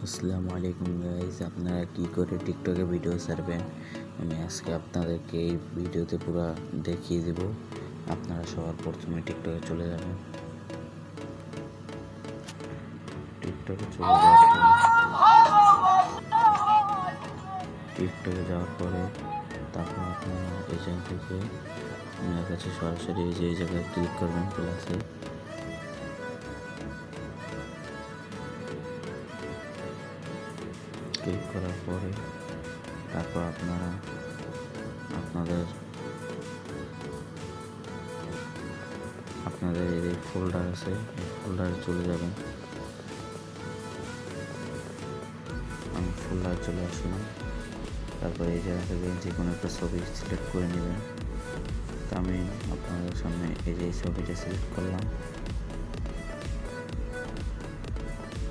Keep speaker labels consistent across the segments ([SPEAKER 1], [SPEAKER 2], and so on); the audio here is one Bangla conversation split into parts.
[SPEAKER 1] আসসালামু আলাইকুম গাইস, আপনারা কি করে টিকটকে ভিডিও ছাড়বেন আমি আজকে আপনাদেরকে এই ভিডিওতে পুরো দেখিয়ে দেব। আপনারা সবার প্রথমে টিকটকে চলে যাবেন। টিকটকে যাওয়ার পরে তারপর আপনারা এখান থেকে আমার কাছে সরাসরি এই জায়গায় ক্লিক করবেন। প্লাসে ক্লিক করার পরে তারপর আপনারা আপনাদের এই ফোল্ডার আছে, এই ফোল্ডারে চলে যাবেন। আমি ফোল্ডারে চলে আসলাম। তারপর এই জায়গা থেকে যে কোনো একটা ছবি সিলেক্ট করে নেবেন। তো আমি আপনাদের সামনে এই যে ছবিটা সিলেক্ট করলাম।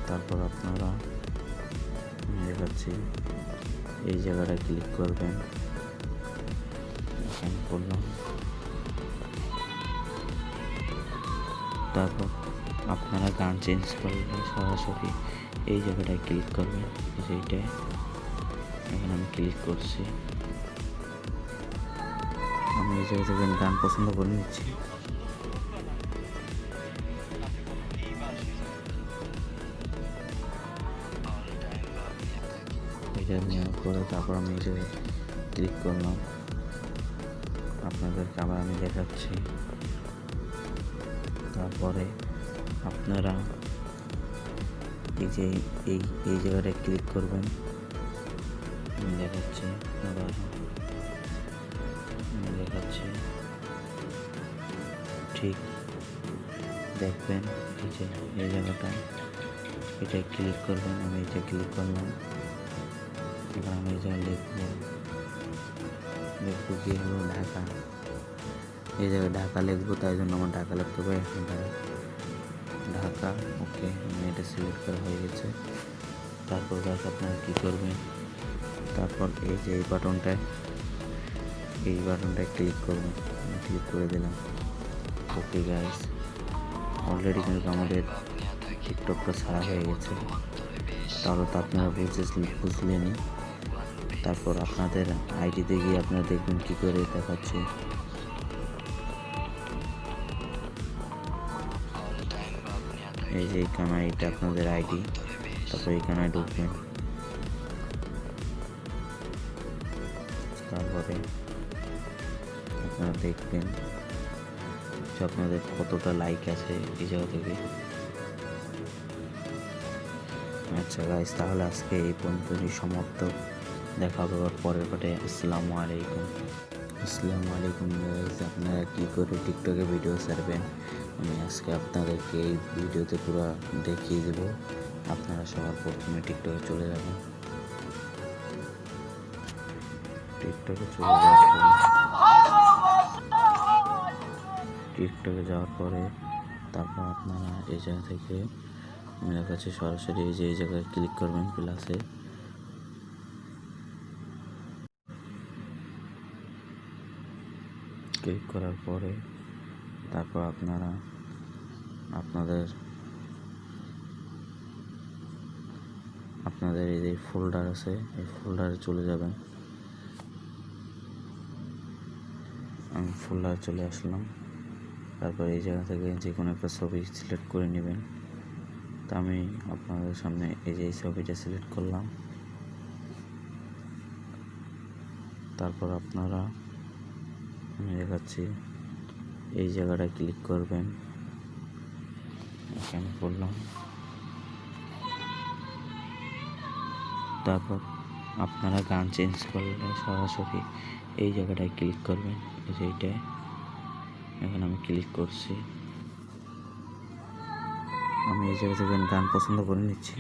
[SPEAKER 1] তারপর আপনারা দেখাচ্ছি এই জায়গাটা ক্লিক করবেন। এখানে করলাম। তারপর আপনারা গান চেঞ্জ করলে সরাসরি এই জায়গাটায় ক্লিক করবেন। এইটায় এখানে আমি ক্লিক করছি। আমি এই জায়গা থেকে গান পছন্দ করে নিচ্ছি। এটা নেওয়ার পরে তারপর আমি এই জায়গায় ক্লিক করলাম। আপনাদেরকে আবার আমি দেখাচ্ছি। তারপরে আপনারা এই যে এই জায়গাটায় ক্লিক করবেন। দেখাচ্ছি আবার দেখাচ্ছি, ঠিক দেখবেন এই যে এই জায়গাটায় এটাই ক্লিক করবেন। আমি এটা ক্লিক করলাম। এবার আমি এই জায়গায় লিখবো কি হলো ঢাকা। এই জায়গায় ঢাকা লিখবো, তাই জন্য আমার ঢাকা লিখতে হবে। ঢাকা ওকে, আমি এটা সিলেক্ট করা হয়ে গেছে। তারপর গাছ আপনারা কী করবেন, তারপর এই যে এই বাটনটায় ক্লিক করবেন। আমি ক্লিক করে দিলাম। ওকে গাইস, অলরেডি কিন্তু আমাদের টিকটকটা ছাড়া হয়ে গেছে। তাহলে তো আপনারা বুঝলেনই। তারপর আপনাদের আইডিতে গিয়ে আপনারা দেখবেন কী করে দেখাচ্ছে। এই যে এইখানে এটা আপনাদের আইডি। তারপর এইখানে ঢুকবেন। তারপরে আপনারা দেখবেন যে আপনাদের কতটা লাইক আছে এই জায়গা থেকে। আচ্ছা গাইস, তাহলে আজকে এই পর্যন্তই সমাপ্ত। দেখা হবে পরের পাটে। আসসালামু আলাইকুম গাইস, আপনারা কী করে টিকটকে ভিডিও ছাড়বেন আমি আজকে আপনাদেরকে এই ভিডিওতে পুরো দেখিয়ে দেব। আপনারা সবার প্রথমে টিকটকে চলে যাবেন। টিকটকে যাওয়ার পরে তারপর আপনারা এই জায়গা থেকে আমার কাছে সরাসরি এই জায়গায় ক্লিক করবেন। প্লাসে ক্লিক করার পরে তারপর আপনারা আপনাদের এই যে ফোল্ডার আছে, এই ফোল্ডারে চলে যাবেন। আমি ফোল্ডারে চলে আসলাম। তারপর এই জায়গা থেকে যে কোনো একটা ছবি সিলেক্ট করে নেবেন। তা আমি আপনাদের সামনে এই যে ছবিটা সিলেক্ট করলাম। তারপর আপনারা আমি দেখাচ্ছি এই জায়গাটায় ক্লিক করবেন। এখানে করলাম। তারপর আপনারা গান চেঞ্জ করলে সরাসরি এই জায়গাটায় ক্লিক করবেন। এই যে এইটায় এখন আমি ক্লিক করছি। আমি এই জায়গা থেকে গান পছন্দ করে নিচ্ছি।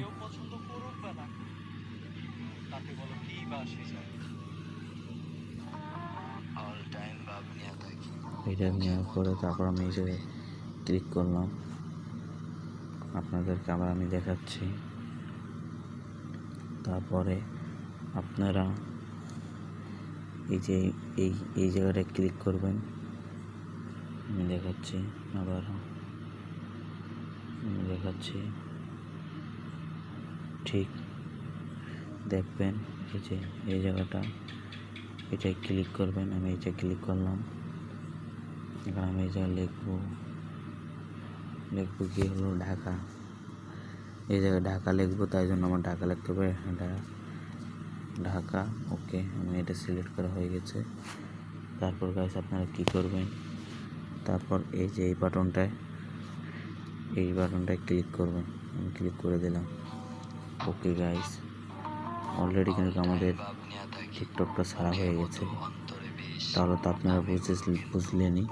[SPEAKER 1] এটা নেওয়ার পরে তারপর আমি এই জায়গায় ক্লিক করলাম। আপনাদেরকে আবার আমি দেখাচ্ছি। তারপরে আপনারা এই যে এই জায়গাটায় ক্লিক করবেন। আমি দেখাচ্ছি আবার ঠিক দেখবেন এই যে এই জায়গাটা, এটাই ক্লিক করবেন। আমি এটা ক্লিক করলাম। এখন আমি এই জায়গায় লিখবো কি হলো ঢাকা। এই জায়গায় ঢাকা লিখবো, তাই জন্য আমার ঢাকা লিখতে হবে। ঢাকা। ওকে, আমি এটা সিলেক্ট করা হয়ে গেছে। তারপর গাইস আপনারা কি করবেন, তারপর এই যে এই বাটনটায় ক্লিক করবেন। আমি ক্লিক করে দিলাম। ওকে গাইস, অলরেডি কিন্তু আমাদের টিকটকটা ছাড়া হয়ে গেছে। তাহলে তো আপনারা বুঝলেনই।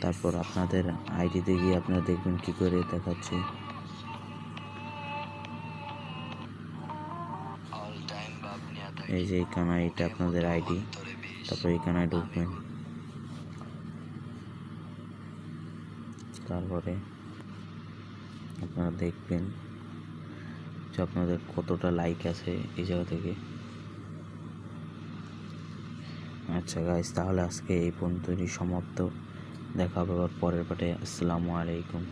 [SPEAKER 1] তারপর আপনাদের আইডিতে গিয়ে আপনারা দেখবেন কি করে দেখাচ্ছি। এই যে এইখানে এটা আপনাদের আইডি, তারপর এইখানে ঢুকবেন। তারপরে আপনারা দেখবেন যে আপনাদের কতটা লাইক আছে এই জায়গা থেকে। আচ্ছা গাইস, তাহলে আজকে এই পর্যন্তই সমাপ্ত। দেখা হবে আবার পরের পার্টে। আসসালামু আলাইকুম।